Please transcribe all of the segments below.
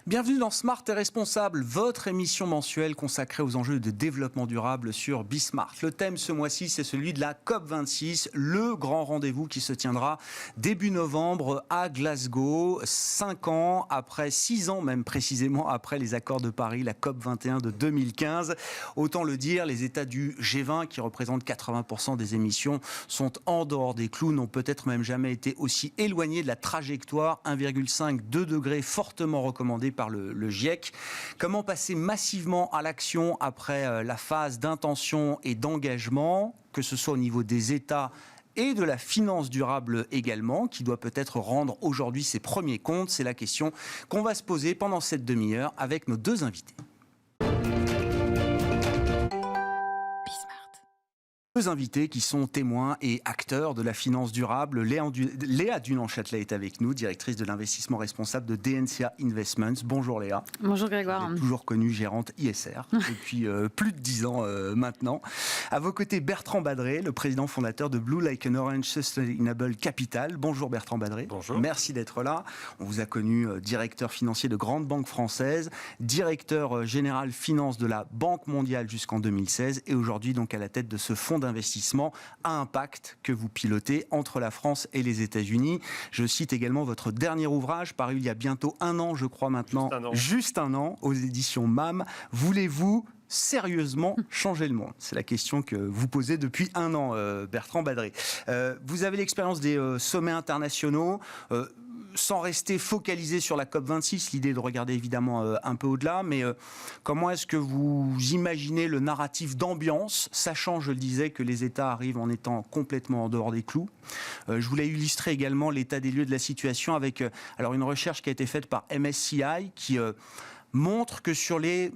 Bienvenue dans Smart et Responsable, votre émission mensuelle consacrée aux enjeux de développement durable sur Bismart. Le thème ce mois-ci, c'est celui de la COP26, le grand rendez-vous qui se tiendra début novembre à Glasgow, 6 ans même précisément après les accords de Paris, la COP21 de 2015. Autant le dire, les États du G20, qui représentent 80% des émissions, sont en dehors des clous, n'ont peut-être même jamais été aussi éloignés de la trajectoire 1,5-2 degrés fortement recommandée par le GIEC. Comment passer massivement à l'action après la phase d'intention et d'engagement, que ce soit au niveau des États et de la finance durable également, qui doit peut-être rendre aujourd'hui ses premiers comptes? C'est la question qu'on va se poser pendant cette demi-heure avec nos deux invités. Deux invités qui sont témoins et acteurs de la finance durable. Léa Dunant-Châtelet est avec nous, directrice de l'investissement responsable de DNCA Investments. Bonjour Léa. Bonjour Grégoire. Vous êtes toujours connue gérante ISR depuis plus de 10 ans maintenant. À vos côtés, Bertrand Badré, le président fondateur de Blue Like an Orange Sustainable Capital. Bonjour Bertrand Badré. Bonjour. Merci d'être là. On vous a connu directeur financier de grandes banques françaises, directeur général finance de la Banque mondiale jusqu'en 2016 et aujourd'hui donc à la tête de ce fonds d'investissement à impact que vous pilotez entre la France et les États-Unis. Je cite également votre dernier ouvrage paru il y a bientôt 1 an, je crois maintenant, juste un an, aux éditions MAM. Voulez-vous sérieusement changer le monde? C'est la question que vous posez depuis 1 an, Bertrand Badré. Vous avez l'expérience des sommets internationaux. Sans rester focalisé sur la COP26, l'idée est de regarder évidemment un peu au-delà, mais comment est-ce que vous imaginez le narratif d'ambiance, sachant, je le disais, que les États arrivent en étant complètement en dehors des clous? Je voulais illustrer également l'état des lieux de la situation avec une recherche qui a été faite par MSCI qui montre que sur les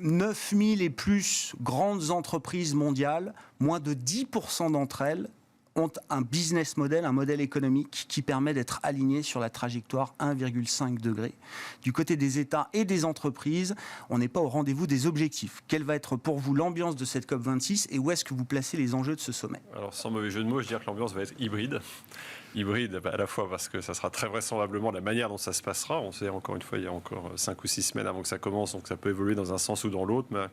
9000 et plus grandes entreprises mondiales, moins de 10% d'entre elles ont un business model, un modèle économique qui permet d'être aligné sur la trajectoire 1,5 degré. Du côté des États et des entreprises, on n'est pas au rendez-vous des objectifs. Quelle va être pour vous l'ambiance de cette COP26 et où est-ce que vous placez les enjeux de ce sommet? Alors, sans mauvais jeu de mots, je dirais que l'ambiance va être hybride. Hybride à la fois parce que ça sera très vraisemblablement la manière dont ça se passera. On sait encore une fois, il y a encore 5 ou 6 semaines avant que ça commence, donc ça peut évoluer dans un sens ou dans l'autre. Mais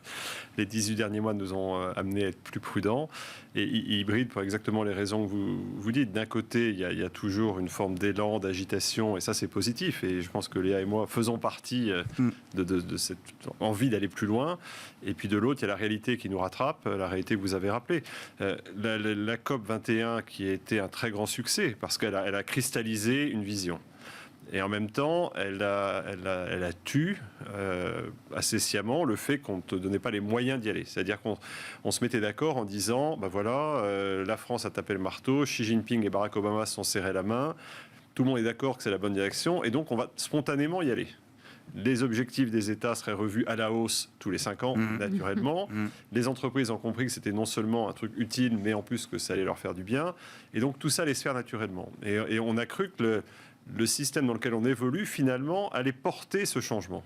les 18 derniers mois nous ont amené à être plus prudents. Et hybride pour exactement les raisons que vous dites. D'un côté, il y a toujours une forme d'élan, d'agitation, et ça c'est positif. Et je pense que Léa et moi faisons partie de cette envie d'aller plus loin. Et puis de l'autre, il y a la réalité qui nous rattrape, la réalité que vous avez rappelée. La COP21 qui a été un très grand succès, parce qu'elle a cristallisé une vision. Et en même temps, elle a tué assez sciemment le fait qu'on ne te donnait pas les moyens d'y aller. C'est-à-dire qu'on se mettait d'accord en disant, la France a tapé le marteau, Xi Jinping et Barack Obama se sont serrés la main, tout le monde est d'accord que c'est la bonne direction, et donc on va spontanément y aller. Les objectifs des États seraient revus à la hausse tous les 5 ans, naturellement. Les entreprises ont compris que c'était non seulement un truc utile, mais en plus que ça allait leur faire du bien. Et donc tout ça allait se faire naturellement. Et on a cru que le système dans lequel on évolue, finalement, allait porter ce changement.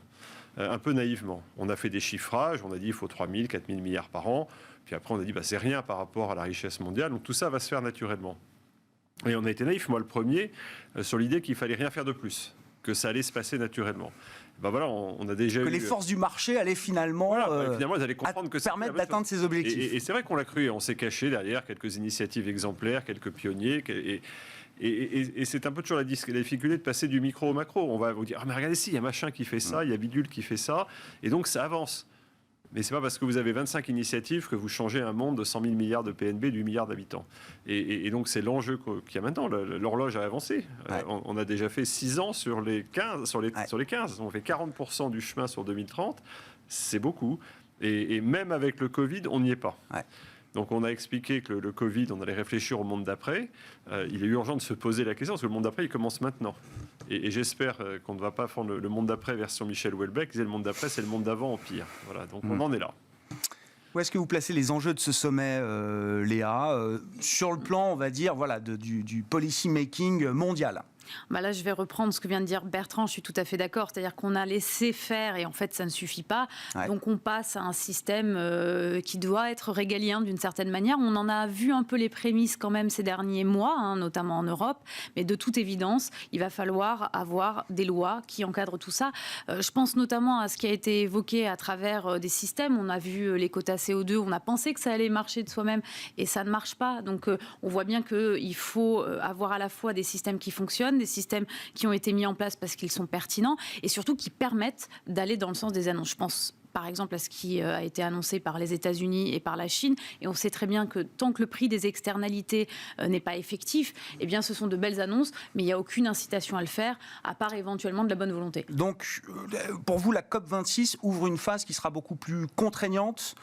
Un peu naïvement. On a fait des chiffrages, on a dit il faut 3 000, 4 000 milliards par an. Puis après on a dit c'est rien par rapport à la richesse mondiale. Donc tout ça va se faire naturellement. Et on a été naïf, moi le premier, sur l'idée qu'il fallait rien faire de plus, que ça allait se passer naturellement. On a déjà que les forces du marché allaient finalement, finalement elles allaient comprendre que permettre d'atteindre ces objectifs. Et c'est vrai qu'on l'a cru, on s'est caché derrière quelques initiatives exemplaires, quelques pionniers, et c'est un peu toujours la difficulté de passer du micro au macro. On va vous dire, mais regardez, il y a machin qui fait ça, il y a bidule qui fait ça, et donc ça avance. Mais ce n'est pas parce que vous avez 25 initiatives que vous changez un monde de 100 000 milliards de PNB, d'8 milliards d'habitants. Et donc, c'est l'enjeu qu'il y a maintenant. L'horloge a avancé. Ouais. On a déjà fait 6 ans sur les 15. Sur les 15. On fait 40% du chemin sur 2030. C'est beaucoup. Et même avec le Covid, on n'y est pas. Ouais. Donc, on a expliqué que le Covid, on allait réfléchir au monde d'après. Il est urgent de se poser la question, parce que le monde d'après, il commence maintenant. Et j'espère qu'on ne va pas faire le monde d'après version Michel Houellebecq. Le monde d'après, c'est le monde d'avant en pire. Voilà, donc on en est là. Où est-ce que vous placez les enjeux de ce sommet, Léa, sur le plan, on va dire, du policy making mondial? Là, je vais reprendre ce que vient de dire Bertrand, je suis tout à fait d'accord. C'est-à-dire qu'on a laissé faire et en fait, ça ne suffit pas. Ouais. Donc, on passe à un système qui doit être régalien d'une certaine manière. On en a vu un peu les prémices quand même ces derniers mois, notamment en Europe. Mais de toute évidence, il va falloir avoir des lois qui encadrent tout ça. Je pense notamment à ce qui a été évoqué à travers des systèmes. On a vu les quotas CO2, on a pensé que ça allait marcher de soi-même et ça ne marche pas. Donc, on voit bien qu'il faut avoir à la fois des systèmes qui fonctionnent, des systèmes qui ont été mis en place parce qu'ils sont pertinents et surtout qui permettent d'aller dans le sens des annonces. Je pense par exemple à ce qui a été annoncé par les États-Unis et par la Chine. Et on sait très bien que tant que le prix des externalités n'est pas effectif, eh bien, ce sont de belles annonces, mais il n'y a aucune incitation à le faire, à part éventuellement de la bonne volonté. Donc, pour vous, la COP26 ouvre une phase qui sera beaucoup plus contraignante,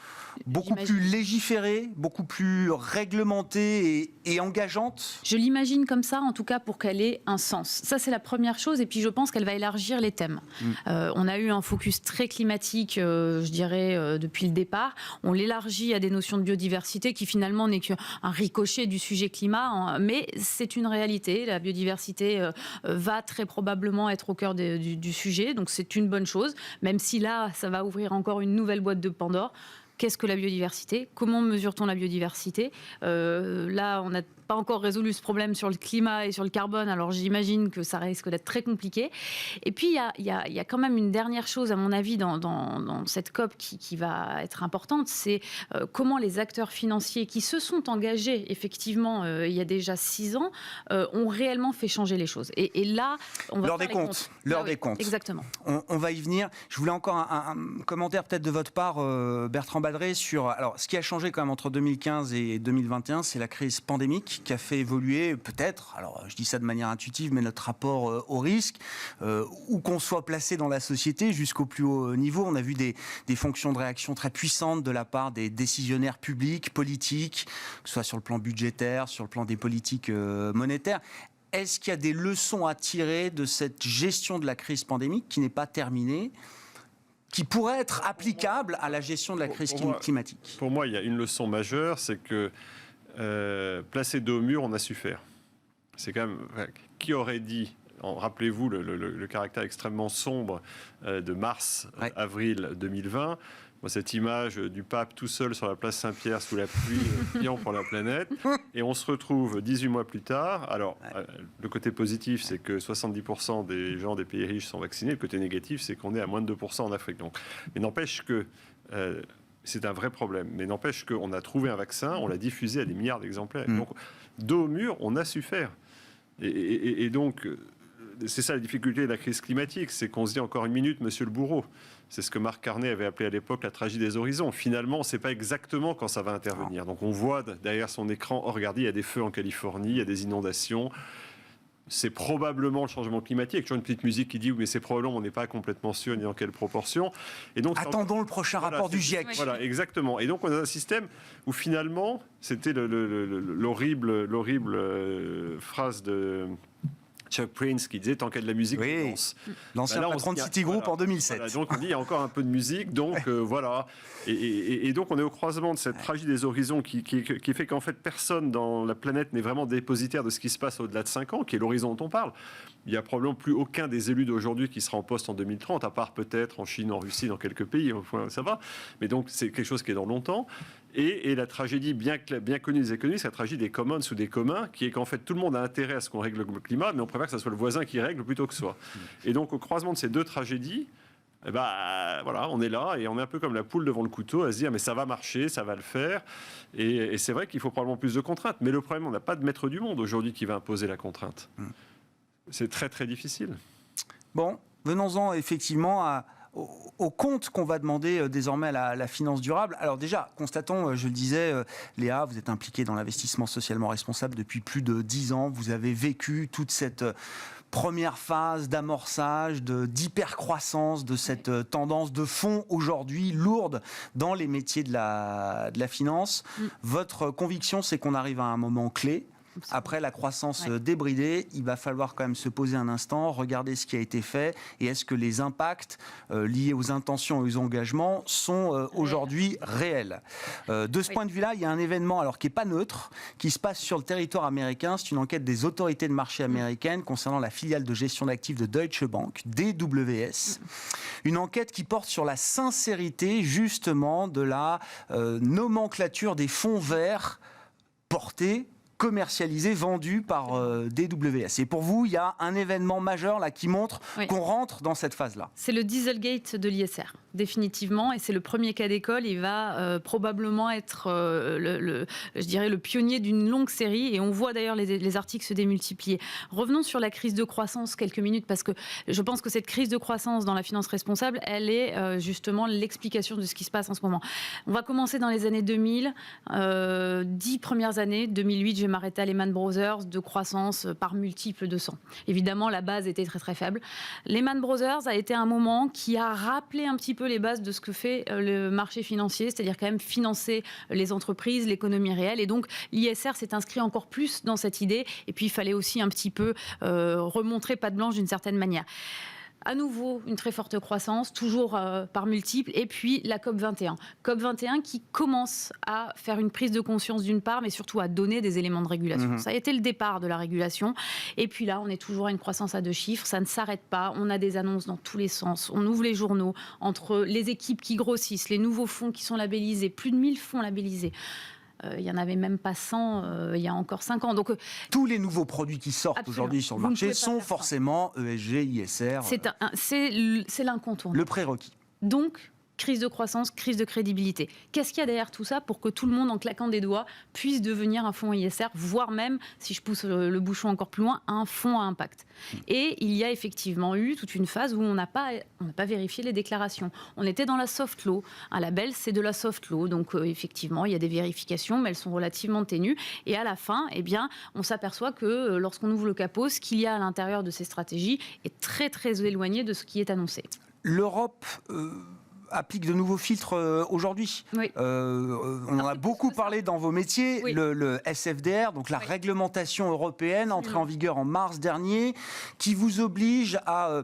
beaucoup plus légiférée, beaucoup plus réglementée et engageante? Je l'imagine comme ça, en tout cas, pour qu'elle ait un sens. Ça, c'est la première chose. Et puis, je pense qu'elle va élargir les thèmes. On a eu un focus très climatique, je dirais, depuis le départ. On l'élargit à des notions de biodiversité qui finalement n'est qu'un ricochet du sujet climat, mais c'est une réalité. La biodiversité va très probablement être au cœur du sujet, donc c'est une bonne chose, même si là, ça va ouvrir encore une nouvelle boîte de Pandore. Qu'est-ce que la biodiversité? Comment mesure-t-on la biodiversité? Là, on n'a pas encore résolu ce problème sur le climat et sur le carbone, alors j'imagine que ça risque d'être très compliqué. Et puis, il y a quand même une dernière chose, à mon avis, dans cette COP qui va être importante, c'est comment les acteurs financiers qui se sont engagés, effectivement, il y a déjà 6 ans, ont réellement fait changer les choses. Et là, on va faire les comptes. L'heure des comptes. Exactement. On va y venir. Je voulais encore un commentaire peut-être de votre part, Bertrand Badré, sur... Alors, ce qui a changé quand même entre 2015 et 2021, c'est la crise pandémique qui a fait évoluer peut-être, alors je dis ça de manière intuitive, mais notre rapport au risque, où qu'on soit placé dans la société jusqu'au plus haut niveau. On a vu des fonctions de réaction très puissantes de la part des décisionnaires publics, politiques, que ce soit sur le plan budgétaire, sur le plan des politiques monétaires. Est-ce qu'il y a des leçons à tirer de cette gestion de la crise pandémique qui n'est pas terminée, qui pourrait être applicable à la gestion de la crise climatique? Pour moi, il y a une leçon majeure, c'est que placé dos au mur, on a su faire. C'est quand même... Qui aurait dit, rappelez-vous le caractère extrêmement sombre de mars-avril 2020, cette image du pape tout seul sur la place Saint-Pierre sous la pluie, priant pour la planète, et on se retrouve 18 mois plus tard. Alors, le côté positif, c'est que 70% des gens des pays riches sont vaccinés. Le côté négatif, c'est qu'on est à moins de 2% en Afrique. Donc, mais n'empêche que... c'est un vrai problème, mais n'empêche qu'on a trouvé un vaccin, on l'a diffusé à des milliards d'exemplaires. Donc, dos au mur, on a su faire. Et donc, c'est ça la difficulté de la crise climatique, c'est qu'on se dit encore une minute, monsieur le bourreau. C'est ce que Marc Carnet avait appelé à l'époque la tragédie des horizons. Finalement, on ne sait pas exactement quand ça va intervenir. Donc, on voit derrière son écran, oh, regardez, il y a des feux en Californie, il y a des inondations. C'est probablement le changement climatique. Il y a toujours une petite musique qui dit oui, mais c'est probablement, on n'est pas complètement sûr ni dans quelle proportion. Et donc, attendons le prochain rapport du GIEC. Voilà, exactement. Et donc, on a un système où finalement, c'était l'horrible phrase de Chuck Prince qui disait tant qu'il y a de la musique, on danse. L'ancien patron de Citigroup en 2007. Voilà, donc on dit il y a encore un peu de musique, donc voilà. Et donc on est au croisement de cette tragédie des horizons qui fait qu'en fait personne dans la planète n'est vraiment dépositaire de ce qui se passe au-delà de 5 ans, qui est l'horizon dont on parle. Il n'y a probablement plus aucun des élus d'aujourd'hui qui sera en poste en 2030, à part peut-être en Chine, en Russie, dans quelques pays, ça va. Mais donc c'est quelque chose qui est dans longtemps. Et la tragédie bien connue des économistes, c'est la tragédie des commons ou des communs, qui est qu'en fait tout le monde a intérêt à ce qu'on règle le climat, mais on préfère que ce soit le voisin qui règle plutôt que soi. Et donc au croisement de ces deux tragédies, voilà, on est là et on est un peu comme la poule devant le couteau à se dire mais ça va marcher, ça va le faire. Et c'est vrai qu'il faut probablement plus de contraintes. Mais le problème, on n'a pas de maître du monde aujourd'hui qui va imposer la contrainte. C'est très très difficile. Bon, venons-en effectivement au compte qu'on va demander désormais à la finance durable. Alors déjà, constatons, je le disais, Léa, vous êtes impliquée dans l'investissement socialement responsable depuis plus de 10 ans. Vous avez vécu toute cette première phase d'amorçage, d'hypercroissance de cette tendance de fond aujourd'hui lourde dans les métiers de la finance. Votre conviction, c'est qu'on arrive à un moment clé. Après la croissance Ouais. débridée, il va falloir quand même se poser un instant, regarder ce qui a été fait et est-ce que les impacts liés aux intentions et aux engagements sont aujourd'hui réels. De ce point de vue-là, il y a un événement alors qui n'est pas neutre, qui se passe sur le territoire américain. C'est une enquête des autorités de marché américaines concernant la filiale de gestion d'actifs de Deutsche Bank, DWS. Une enquête qui porte sur la sincérité justement de la nomenclature des fonds verts portés, commercialisés, vendus par DWS. Et pour vous, il y a un événement majeur là qui montre qu'on rentre dans cette phase-là. C'est le Dieselgate de l'ISR, définitivement, et c'est le premier cas d'école. Il va probablement être, je dirais, le pionnier d'une longue série, et on voit d'ailleurs les articles se démultiplier. Revenons sur la crise de croissance quelques minutes, parce que je pense que cette crise de croissance dans la finance responsable, elle est justement l'explication de ce qui se passe en ce moment. On va commencer dans les années 2000, 10 premières années, 2008, je vais m'arrêter à Lehman Brothers, de croissance par multiple de 100. Évidemment, la base était très très faible. Lehman Brothers a été un moment qui a rappelé un petit peu les bases de ce que fait le marché financier, c'est-à-dire quand même financer les entreprises, l'économie réelle. Et donc, l'ISR s'est inscrit encore plus dans cette idée. Et puis, il fallait aussi un petit peu remontrer patte blanche d'une certaine manière. À nouveau, une très forte croissance, toujours par multiples. Et puis, la COP21. COP21 qui commence à faire une prise de conscience d'une part, mais surtout à donner des éléments de régulation. Ça a été le départ de la régulation. Et puis là, on est toujours à une croissance à 2 chiffres. Ça ne s'arrête pas. On a des annonces dans tous les sens. On ouvre les journaux entre les équipes qui grossissent, les nouveaux fonds qui sont labellisés, plus de 1000 fonds labellisés. Il n'y en avait même pas 100 il y a encore 5 ans. Donc, tous les nouveaux produits qui sortent aujourd'hui sur le marché sont forcément ESG, ISR. C'est l'incontournable. Le prérequis. Donc, crise de croissance, crise de crédibilité. Qu'est-ce qu'il y a derrière tout ça pour que tout le monde, en claquant des doigts, puisse devenir un fonds ISR, voire même, si je pousse le bouchon encore plus loin, un fonds à impact. Et il y a effectivement eu toute une phase où on n'a pas vérifié les déclarations. On était dans la soft law. Un label, c'est de la soft law. Donc, effectivement, il y a des vérifications, mais elles sont relativement ténues. Et à la fin, eh bien, on s'aperçoit que lorsqu'on ouvre le capot, ce qu'il y a à l'intérieur de ces stratégies est très, très éloigné de ce qui est annoncé. L'Europe applique de nouveaux filtres aujourd'hui. Oui. On en a beaucoup parlé dans vos métiers. Oui. Le SFDR, donc la réglementation européenne, entrée en vigueur en mars dernier, qui vous oblige à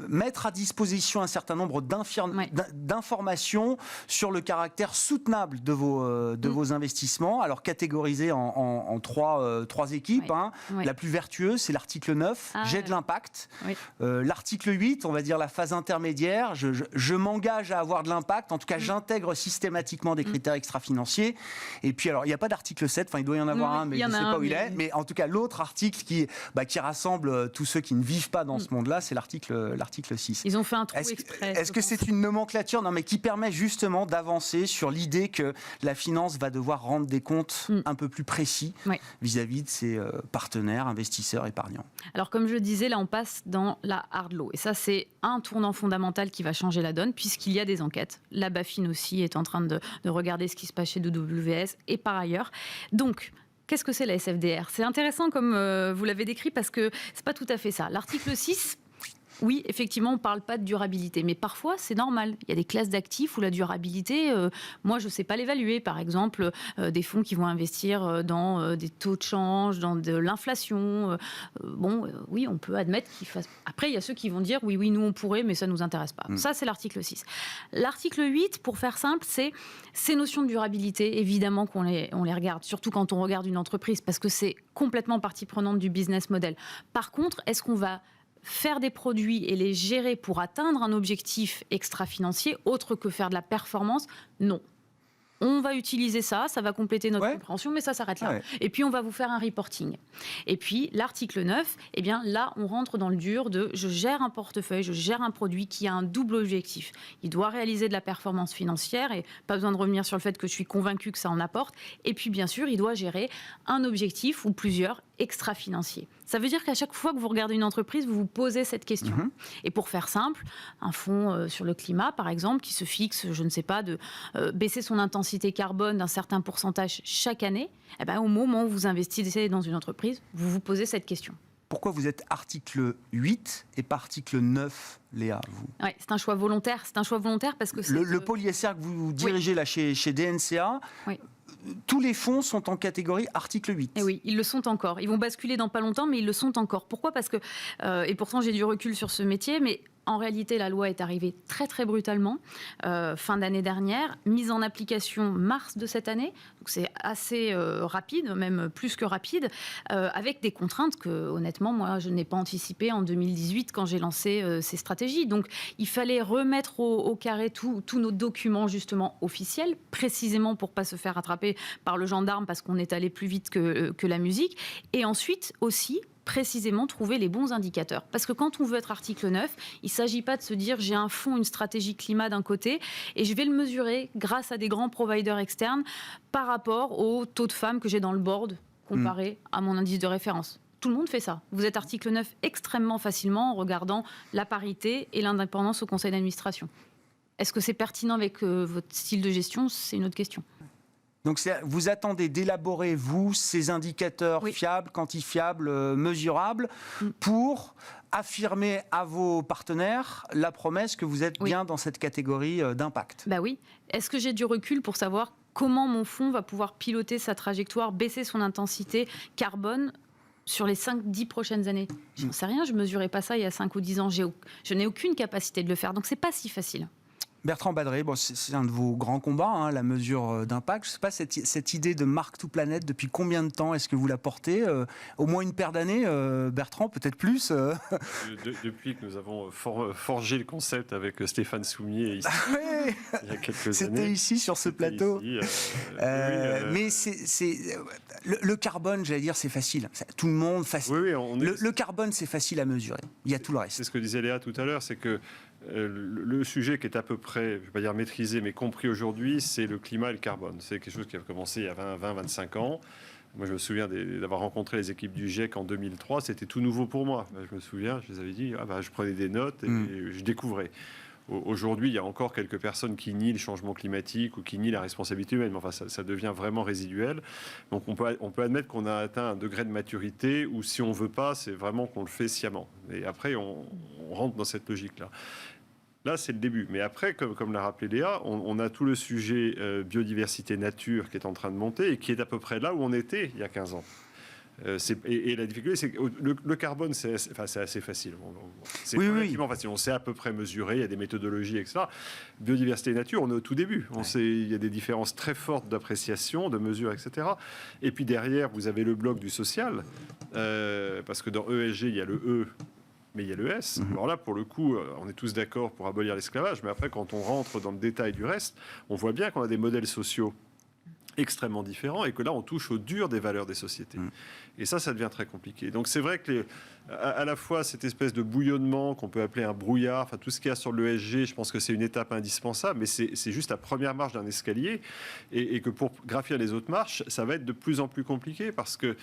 mettre à disposition un certain nombre d'informations sur le caractère soutenable de vos investissements, alors catégorisés en trois équipes. La plus vertueuse, c'est l'article 9, j'ai de l'impact. L'article 8, on va dire la phase intermédiaire, je m'engage à avoir de l'impact, en tout cas j'intègre systématiquement des critères extra-financiers. Et puis alors, il n'y a pas d'article 7, enfin il doit y en avoir un, mais je ne sais pas où il est. Mais en tout cas, l'autre article qui rassemble tous ceux qui ne vivent pas dans ce monde-là, c'est l'article 6. Ils ont fait un trou exprès. Est-ce que c'est une nomenclature qui permet justement d'avancer sur l'idée que la finance va devoir rendre des comptes un peu plus précis vis-à-vis de ses partenaires, investisseurs, épargnants? Alors comme je le disais, là on passe dans la hard law. Et ça c'est un tournant fondamental qui va changer la donne, puisqu'il y a des enquêtes. La BaFin aussi est en train de regarder ce qui se passe chez DWS et par ailleurs. Donc, qu'est-ce que c'est la SFDR? C'est intéressant comme vous l'avez décrit parce que c'est pas tout à fait ça. L'article 6... Oui, effectivement, on ne parle pas de durabilité, mais parfois, c'est normal. Il y a des classes d'actifs où la durabilité, moi, je ne sais pas l'évaluer. Par exemple, des fonds qui vont investir dans des taux de change, dans de l'inflation. Oui, on peut admettre qu'ils fassent... Après, il y a ceux qui vont dire, oui, nous, on pourrait, mais ça ne nous intéresse pas. Ça, c'est l'article 6. L'article 8, pour faire simple, c'est ces notions de durabilité, évidemment qu'on les regarde, surtout quand on regarde une entreprise, parce que c'est complètement partie prenante du business model. Par contre, est-ce qu'on va faire des produits et les gérer pour atteindre un objectif extra-financier autre que faire de la performance? Non. On va utiliser ça va compléter notre compréhension, mais ça s'arrête là. Et puis, on va vous faire un reporting. Et puis, l'article 9, eh bien, là, on rentre dans le dur de je gère un portefeuille, je gère un produit qui a un double objectif. Il doit réaliser de la performance financière et pas besoin de revenir sur le fait que je suis convaincue que ça en apporte. Et puis, bien sûr, il doit gérer un objectif ou plusieurs extra-financiers. Ça veut dire qu'à chaque fois que vous regardez une entreprise, vous vous posez cette question. Et pour faire simple, un fonds sur le climat, par exemple, qui se fixe, je ne sais pas, de baisser son intensité carbone d'un certain pourcentage chaque année, eh ben, au moment où vous investissez dans une entreprise, vous vous posez cette question. Pourquoi vous êtes article 8 et pas article 9, Léa, vous? C'est un choix volontaire. C'est un choix volontaire parce que le pôle ISR que vous dirigez là chez DNCA, tous les fonds sont en catégorie article 8. Et oui, ils le sont encore. Ils vont basculer dans pas longtemps, mais ils le sont encore. Pourquoi ? Parce que, et pourtant j'ai du recul sur ce métier, mais en réalité, la loi est arrivée très très brutalement, fin d'année dernière, mise en application mars de cette année, donc c'est assez rapide, même plus que rapide, avec des contraintes que honnêtement, moi, je n'ai pas anticipées en 2018 quand j'ai lancé ces stratégies. Donc il fallait remettre au carré tous nos documents justement officiels, précisément pour pas se faire attraper par le gendarme parce qu'on est allé plus vite que la musique, et ensuite aussi précisément trouver les bons indicateurs. Parce que quand on veut être article 9, il ne s'agit pas de se dire j'ai un fonds, une stratégie climat d'un côté et je vais le mesurer grâce à des grands providers externes par rapport au taux de femmes que j'ai dans le board comparé à mon indice de référence. Tout le monde fait ça. Vous êtes article 9 extrêmement facilement en regardant la parité et l'indépendance au conseil d'administration. Est-ce que c'est pertinent avec votre style de gestion ? C'est une autre question. Donc vous attendez d'élaborer, vous, ces indicateurs fiables, quantifiables, mesurables, pour affirmer à vos partenaires la promesse que vous êtes bien dans cette catégorie d'impact. Bah oui. Est-ce que j'ai du recul pour savoir comment mon fonds va pouvoir piloter sa trajectoire, baisser son intensité carbone sur les 5-10 prochaines années ? Je n'en sais rien, je ne mesurais pas ça il y a 5 ou 10 ans. Je n'ai aucune capacité de le faire, donc ce n'est pas si facile. Bertrand Badré, c'est un de vos grands combats, la mesure d'impact. Je ne sais pas, cette idée de Mark to Planet, depuis combien de temps est-ce que vous la portez ? Au moins une paire d'années, Bertrand, peut-être plus Depuis que nous avons forgé le concept avec Stéphane Soumier ici, il y a quelques années. C'était ici, sur ce plateau. Mais le carbone, j'allais dire, c'est facile. Tout le monde... Le carbone, c'est facile à mesurer. Il y a tout le reste. C'est ce que disait Léa tout à l'heure, c'est que le sujet qui est à peu près, je ne vais pas dire maîtrisé, mais compris aujourd'hui, c'est le climat et le carbone. C'est quelque chose qui a commencé il y a 20-25 ans. Moi, je me souviens d'avoir rencontré les équipes du GIEC en 2003. C'était tout nouveau pour moi. Je me souviens, je les avais dit, je prenais des notes et je découvrais. Aujourd'hui, il y a encore quelques personnes qui nient le changement climatique ou qui nient la responsabilité humaine. Mais enfin, ça devient vraiment résiduel. Donc, on peut admettre qu'on a atteint un degré de maturité où, si on ne veut pas, c'est vraiment qu'on le fait sciemment. Et après, on rentre dans cette logique-là. Là, c'est le début. Mais après, comme l'a rappelé Léa, on a tout le sujet biodiversité nature qui est en train de monter et qui est à peu près là où on était il y a 15 ans. Et la difficulté, c'est que le carbone, c'est assez facile. C'est relativement facile. On sait à peu près mesurer, il y a des méthodologies, etc. Biodiversité et nature, on est au tout début. Il y a des différences très fortes d'appréciation, de mesure, etc. Et puis derrière, vous avez le bloc du social, parce que dans ESG, il y a le E, mais il y a le S. Alors là, pour le coup, on est tous d'accord pour abolir l'esclavage, mais après, quand on rentre dans le détail du reste, on voit bien qu'on a des modèles sociaux extrêmement différents et que là, on touche au dur des valeurs des sociétés. Et ça devient très compliqué. Donc c'est vrai que à la fois cette espèce de bouillonnement qu'on peut appeler un brouillard, enfin tout ce qu'il y a sur l'ESG, je pense que c'est une étape indispensable, mais c'est juste la première marche d'un escalier et que pour gravir les autres marches, ça va être de plus en plus compliqué parce que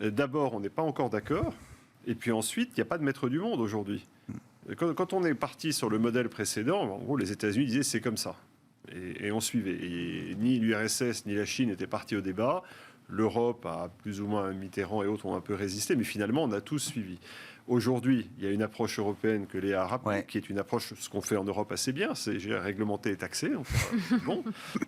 d'abord, on n'est pas encore d'accord. Et puis ensuite, il n'y a pas de maître du monde aujourd'hui. Quand on est parti sur le modèle précédent, en gros, les États-Unis disaient c'est comme ça. Et on suivait. Et ni l'URSS ni la Chine n'étaient partis au débat. L'Europe a plus ou moins, Mitterrand et autres ont un peu résisté, mais finalement, on a tous suivi. Aujourd'hui, il y a une approche européenne que Léa a rappelée, qui est une approche, ce qu'on fait en Europe assez bien, c'est réglementer et taxer. Bon.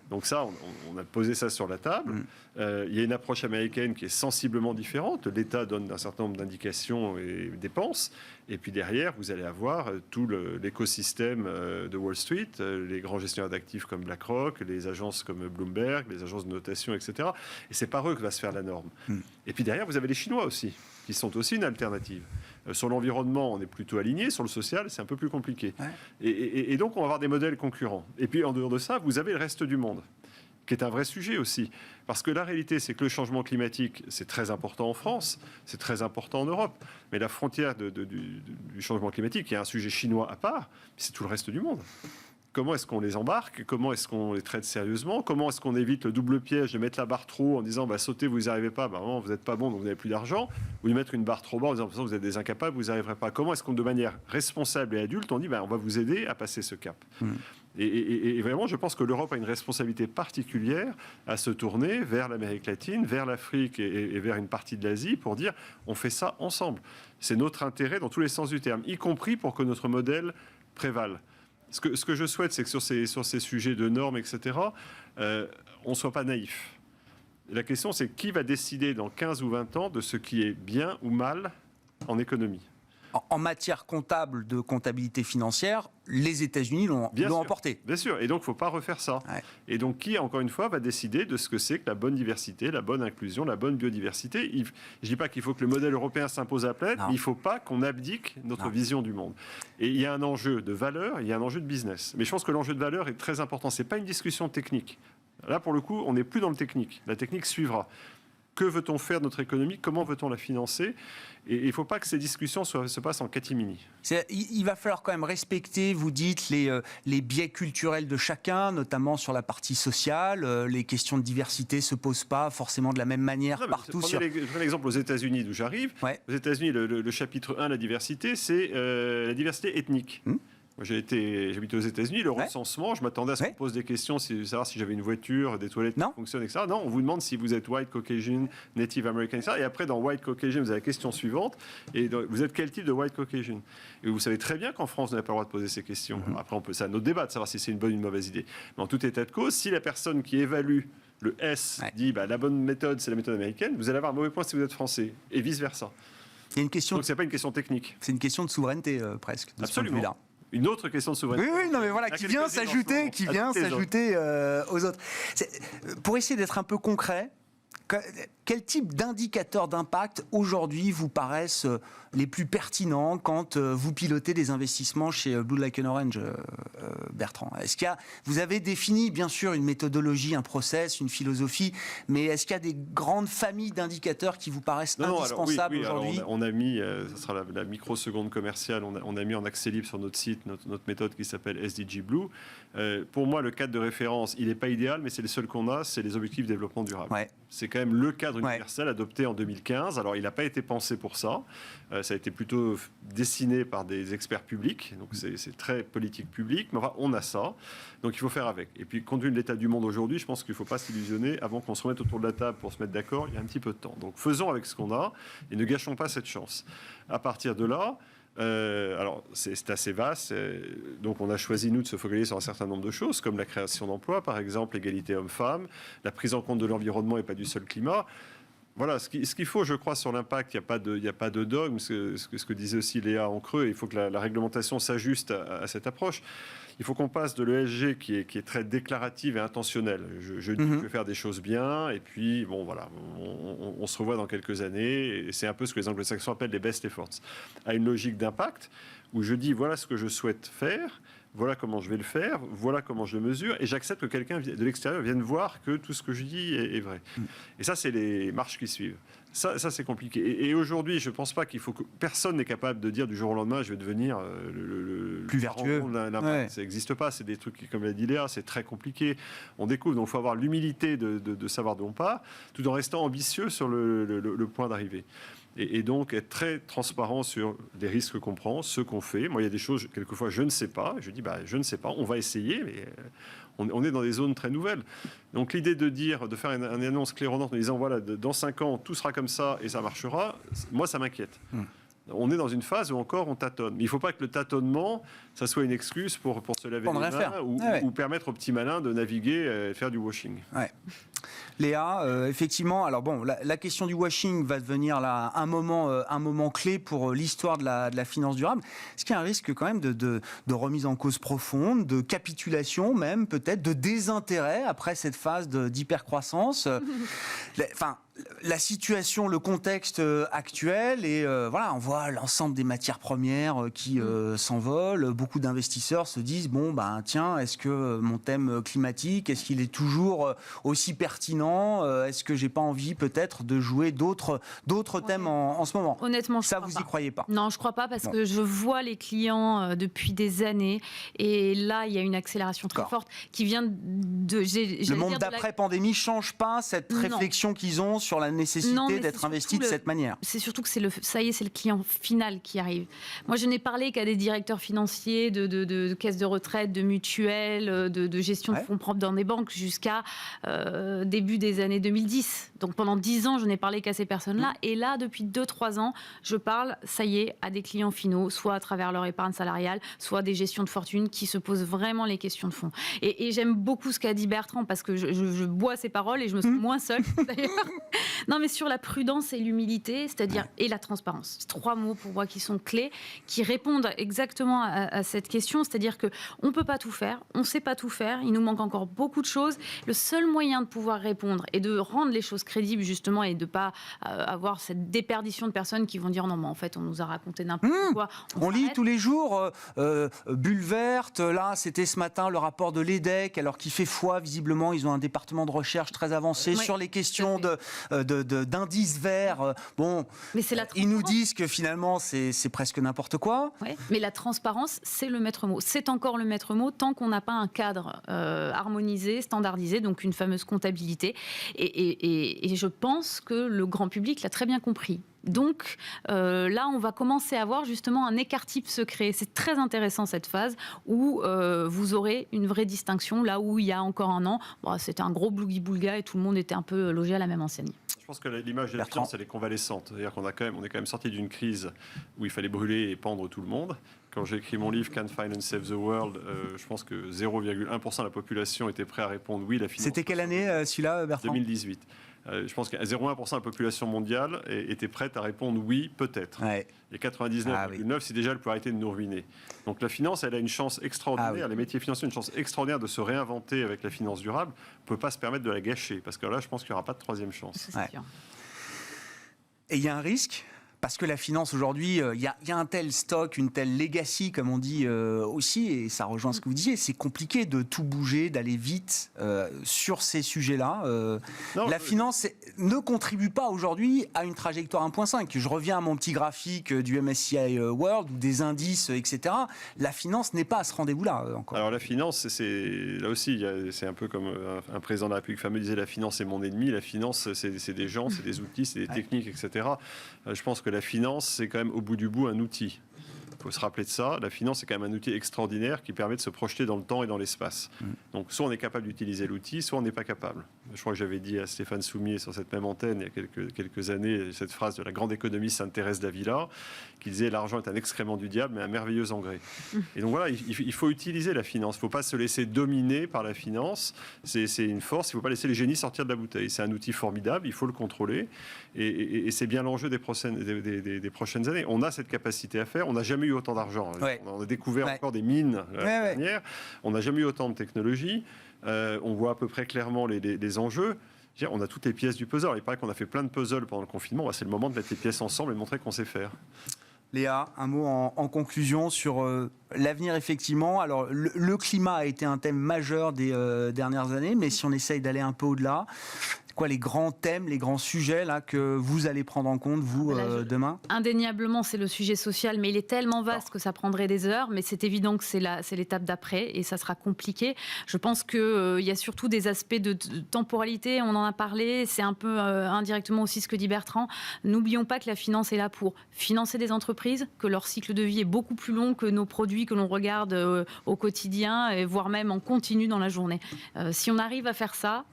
Donc ça, on a posé ça sur la table. Il y a une approche américaine qui est sensiblement différente. L'État donne un certain nombre d'indications et dépenses. Et puis derrière, vous allez avoir tout l'écosystème de Wall Street, les grands gestionnaires d'actifs comme BlackRock, les agences comme Bloomberg, les agences de notation, etc. Et c'est par eux que va se faire la norme. Et puis derrière, vous avez les Chinois aussi, qui sont aussi une alternative. Sur l'environnement, on est plutôt aligné. Sur le social, c'est un peu plus compliqué. Et donc, on va avoir des modèles concurrents. Et puis, en dehors de ça, vous avez le reste du monde, qui est un vrai sujet aussi. Parce que la réalité, c'est que le changement climatique, c'est très important en France, c'est très important en Europe. Mais la frontière du changement climatique, il y a un sujet chinois à part, c'est tout le reste du monde. Comment est-ce qu'on les embarque? Comment est-ce qu'on les traite sérieusement? Comment est-ce qu'on évite le double piège de mettre la barre trop haut en disant sautez, vous n'y arrivez pas, non, vous n'êtes pas bon, donc vous n'avez plus d'argent, ou de mettre une barre trop bas en disant vous êtes des incapables, vous n'y arriverez pas. Comment est-ce qu'on, de manière responsable et adulte, on dit on va vous aider à passer ce cap? Et vraiment, je pense que l'Europe a une responsabilité particulière à se tourner vers l'Amérique latine, vers l'Afrique et vers une partie de l'Asie pour dire on fait ça ensemble. C'est notre intérêt dans tous les sens du terme, y compris pour que notre modèle prévale. Ce que je souhaite, c'est que sur ces sujets de normes, etc., on ne soit pas naïf. La question, c'est qui va décider dans 15 ou 20 ans de ce qui est bien ou mal en économie ? En matière comptable de comptabilité financière, les États-Unis l'ont emporté. Bien sûr, et donc il ne faut pas refaire ça. Ouais. Et donc qui, encore une fois, va décider de ce que c'est que la bonne diversité, la bonne inclusion, la bonne biodiversité. Je ne dis pas qu'il faut que le modèle européen s'impose à la planète, mais il ne faut pas qu'on abdique notre vision du monde. Et il y a un enjeu de valeur, il y a un enjeu de business. Mais je pense que l'enjeu de valeur est très important. Ce n'est pas une discussion technique. Là, pour le coup, on n'est plus dans le technique. La technique suivra. Que veut-on faire de notre économie ? Comment veut-on la financer ? Et il ne faut pas que ces discussions se passent en catimini. Il va falloir quand même respecter, vous dites, les biais culturels de chacun, notamment sur la partie sociale. Les questions de diversité ne se posent pas forcément de la même manière partout. Je prends l'exemple aux États-Unis d'où j'arrive. Ouais. Aux États-Unis, le chapitre 1, la diversité, c'est la diversité ethnique. Moi, j'habitais aux États-Unis, le recensement, je m'attendais à ce qu'on pose des questions, savoir si j'avais une voiture, des toilettes qui fonctionnent, etc. Non, on vous demande si vous êtes white, Caucasian, Native American, etc. Et après, dans white, Caucasian, vous avez la question suivante. Et vous êtes quel type de white, Caucasian ? Et vous savez très bien qu'en France, on n'a pas le droit de poser ces questions. Après, c'est un autre débat de savoir si c'est une bonne ou une mauvaise idée. Mais en tout état de cause, si la personne qui évalue le S dit la bonne méthode, c'est la méthode américaine, vous allez avoir un mauvais point si vous êtes français. Et vice-versa. Il y a une question. Donc, ce n'est pas une question technique. C'est une question de souveraineté, presque. Absolument. Une autre question de souveraineté. Oui, non, mais voilà, qui vient s'ajouter aux autres. Pour essayer d'être un peu concret, quel type d'indicateurs d'impact aujourd'hui vous paraissent les plus pertinents quand vous pilotez des investissements chez Blue Like an Orange, Bertrand ? Vous avez défini bien sûr une méthodologie, un process, une philosophie, mais est-ce qu'il y a des grandes familles d'indicateurs qui vous paraissent indispensables aujourd'hui ? Alors on a mis, ça sera la microseconde commerciale, on a mis en accès libre sur notre site notre méthode qui s'appelle SDG Blue. Pour moi, le cadre de référence, il n'est pas idéal, mais c'est le seul qu'on a, c'est les objectifs de développement durable. Ouais. C'est quand même le cadre universel adopté en 2015. Alors, il n'a pas été pensé pour ça. Ça a été plutôt dessiné par des experts publics. Donc, c'est très politique publique. Mais enfin, on a ça. Donc, il faut faire avec. Et puis, compte tenu de l'état du monde aujourd'hui, je pense qu'il ne faut pas s'illusionner. Avant qu'on se remette autour de la table pour se mettre d'accord, il y a un petit peu de temps. Donc, faisons avec ce qu'on a et ne gâchons pas cette chance. À partir de là, alors, c'est assez vaste. Donc, on a choisi, nous, de se focaliser sur un certain nombre de choses, comme la création d'emplois, par exemple, l'égalité homme-femme, la prise en compte de l'environnement et pas du seul climat. Voilà, ce qu'il faut, je crois, sur l'impact, il n'y a pas de dogme, ce que disait aussi Léa en creux, il faut que la réglementation s'ajuste à cette approche. Il faut qu'on passe de l'ESG qui est très déclarative et intentionnelle. Je dis que je vais faire des choses bien, et puis, bon, voilà, on se revoit dans quelques années, et c'est un peu ce que les anglo-saxons appellent les best efforts, à une logique d'impact, où je dis, voilà ce que je souhaite faire, voilà comment je vais le faire, voilà comment je le mesure, et j'accepte que quelqu'un de l'extérieur vienne voir que tout ce que je dis est vrai. Et ça, c'est les marches qui suivent. Ça c'est compliqué. Et aujourd'hui, je ne pense pas qu'il faut que personne n'est capable de dire du jour au lendemain, je vais devenir le plus vertueux. Ça n'existe pas. C'est des trucs qui, comme l'a dit Léa, c'est très compliqué. On découvre. Donc, il faut avoir l'humilité de savoir d'où on part, tout en restant ambitieux sur le point d'arrivée. Et donc, être très transparent sur les risques qu'on prend, ce qu'on fait. Moi, il y a des choses, quelquefois, je ne sais pas. Je dis, je ne sais pas, on va essayer, mais on est dans des zones très nouvelles. Donc, l'idée de faire une annonce claironnante en disant, voilà, dans 5 ans, tout sera comme ça et ça marchera, moi, ça m'inquiète. On est dans une phase où encore on tâtonne. Mais il ne faut pas que le tâtonnement, ça soit une excuse pour se laver les mains ou permettre aux petits malins de naviguer et faire du washing. Ouais. Léa, effectivement, alors bon, la question du washing va devenir là un moment clé pour l'histoire de la finance durable. Est-ce qu'il y a un risque quand même de remise en cause profonde, de capitulation même, peut-être, de désintérêt après cette phase d'hypercroissance la situation, le contexte actuel, et voilà, on voit l'ensemble des matières premières qui s'envolent. Beaucoup d'investisseurs se disent tiens, est-ce que mon thème climatique, est-ce qu'il est toujours aussi pertinent ? Est-ce que j'ai pas envie peut-être de jouer d'autres thèmes en ce moment ? Honnêtement, ça vous y croyez pas ? Non, je crois pas, parce que je vois les clients depuis des années, et là il y a une accélération très forte qui vient de. Le monde d'après pandémie change pas cette réflexion qu'ils ont sur la nécessité d'être investi de cette manière. C'est surtout que c'est le client final qui arrive. Moi, je n'ai parlé qu'à des directeurs financiers de caisses de retraite, de mutuelles, de gestion de fonds propres dans des banques jusqu'à début des années 2010. Donc pendant 10 ans, je n'ai parlé qu'à ces personnes-là. Et là, depuis 2-3 ans, je parle, ça y est, à des clients finaux, soit à travers leur épargne salariale, soit des gestions de fortune qui se posent vraiment les questions de fond. Et j'aime beaucoup ce qu'a dit Bertrand, parce que je bois ses paroles et je me sens moins seule, d'ailleurs. Non, mais sur la prudence et l'humilité, c'est-à-dire, et la transparence. C'est 3 mots pour moi qui sont clés, qui répondent exactement à cette question. C'est-à-dire qu'on ne peut pas tout faire, on ne sait pas tout faire, il nous manque encore beaucoup de choses. Le seul moyen de pouvoir répondre et de rendre les choses crédibles, justement, et de ne pas avoir cette déperdition de personnes qui vont dire non, mais en fait, on nous a raconté n'importe quoi. On lit tous les jours, bulle verte, là, c'était ce matin le rapport de l'EDEC, alors qu'il fait foi, visiblement, ils ont un département de recherche très avancé sur les questions d'indices verts. Bon, mais ils nous disent que finalement, c'est presque n'importe quoi. Ouais, mais la transparence, c'est le maître mot. C'est encore le maître mot tant qu'on n'a pas un cadre harmonisé, standardisé, donc une fameuse comptabilité. Et je pense que le grand public l'a très bien compris. Donc là, on va commencer à voir justement un écart-type se créer. C'est très intéressant cette phase où vous aurez une vraie distinction, là où il y a encore un an, c'était un gros blougi-boulga et tout le monde était un peu logé à la même enseigne. Je pense que l'image de la finance, elle est convalescente. C'est-à-dire qu'on on est quand même sorti d'une crise où il fallait brûler et pendre tout le monde. Quand j'ai écrit mon livre Can Finance Save the World, je pense que 0,1% de la population était prêt à répondre oui, la finance. C'était quelle année celui-là, Bertrand ? 2018. Je pense que 0,1% de la population mondiale était prête à répondre oui, peut-être. Ouais. Et 99,9%, c'est déjà elle peut arrêter de nous ruiner. Donc la finance, elle a une chance extraordinaire. Les métiers financiers ont une chance extraordinaire de se réinventer avec la finance durable. On ne peut pas se permettre de la gâcher, parce que là, je pense qu'il n'y aura pas de troisième chance. C'est sûr. Et il y a un risque ? Parce que la finance aujourd'hui, il y a un tel stock, une telle legacy, comme on dit aussi, et ça rejoint ce que vous disiez, c'est compliqué de tout bouger, d'aller vite sur ces sujets-là. La finance ne contribue pas aujourd'hui à une trajectoire 1.5. Je reviens à mon petit graphique du MSCI World, ou des indices, etc. La finance n'est pas à ce rendez-vous-là encore. Alors la finance, là aussi, c'est un peu comme un président de la République fameux disait, la finance est mon ennemi. La finance, c'est des gens, c'est des outils, c'est des techniques, etc. Je pense que la finance, c'est quand même au bout du bout un outil. Il faut se rappeler de ça. La finance, c'est quand même un outil extraordinaire qui permet de se projeter dans le temps et dans l'espace. Donc, soit on est capable d'utiliser l'outil, soit on n'est pas capable. Je crois que j'avais dit à Stéphane Soumier sur cette même antenne il y a quelques années, cette phrase de la grande économiste Sainte-Thérèse d'Avila, qui disait « L'argent est un excrément du diable, mais un merveilleux engrais ». Et donc voilà, il faut utiliser la finance. Il ne faut pas se laisser dominer par la finance. C'est une force. Il ne faut pas laisser les génies sortir de la bouteille. C'est un outil formidable. Il faut le contrôler. Et c'est bien l'enjeu des prochaines années. On a cette capacité à faire. On n'a jamais eu autant d'argent. On a découvert encore des mines l'année dernière. On n'a jamais eu autant de technologie. On voit à peu près clairement les enjeux. On a toutes les pièces du puzzle. Il paraît qu'on a fait plein de puzzles pendant le confinement. C'est le moment de mettre les pièces ensemble et de montrer qu'on sait faire. Léa, un mot en conclusion sur l'avenir, effectivement. Alors, le climat a été un thème majeur des dernières années, mais si on essaye d'aller un peu au-delà, quoi les grands thèmes, les grands sujets là, que vous allez prendre en compte, vous, demain ? Indéniablement, c'est le sujet social, mais il est tellement vaste que ça prendrait des heures. Mais c'est évident que c'est l'étape d'après et ça sera compliqué. Je pense qu'il y a surtout des aspects de temporalité, on en a parlé. C'est un peu indirectement aussi ce que dit Bertrand. N'oublions pas que la finance est là pour financer des entreprises, que leur cycle de vie est beaucoup plus long que nos produits que l'on regarde au quotidien, et voire même en continu dans la journée. Si on arrive à faire ça,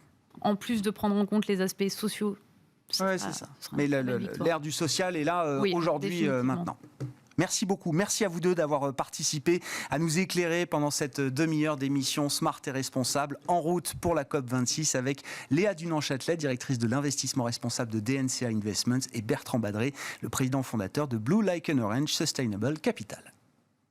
en plus de prendre en compte les aspects sociaux. C'est ça. Mais l'ère du social est là aujourd'hui, maintenant. Merci beaucoup. Merci à vous deux d'avoir participé, à nous éclairer pendant cette demi-heure d'émission Smart et Responsable, en route pour la COP26 avec Léa Dunant-Châtelet, directrice de l'investissement responsable de DNCA Investments, et Bertrand Badré, le président fondateur de Blue Like an Orange Sustainable Capital.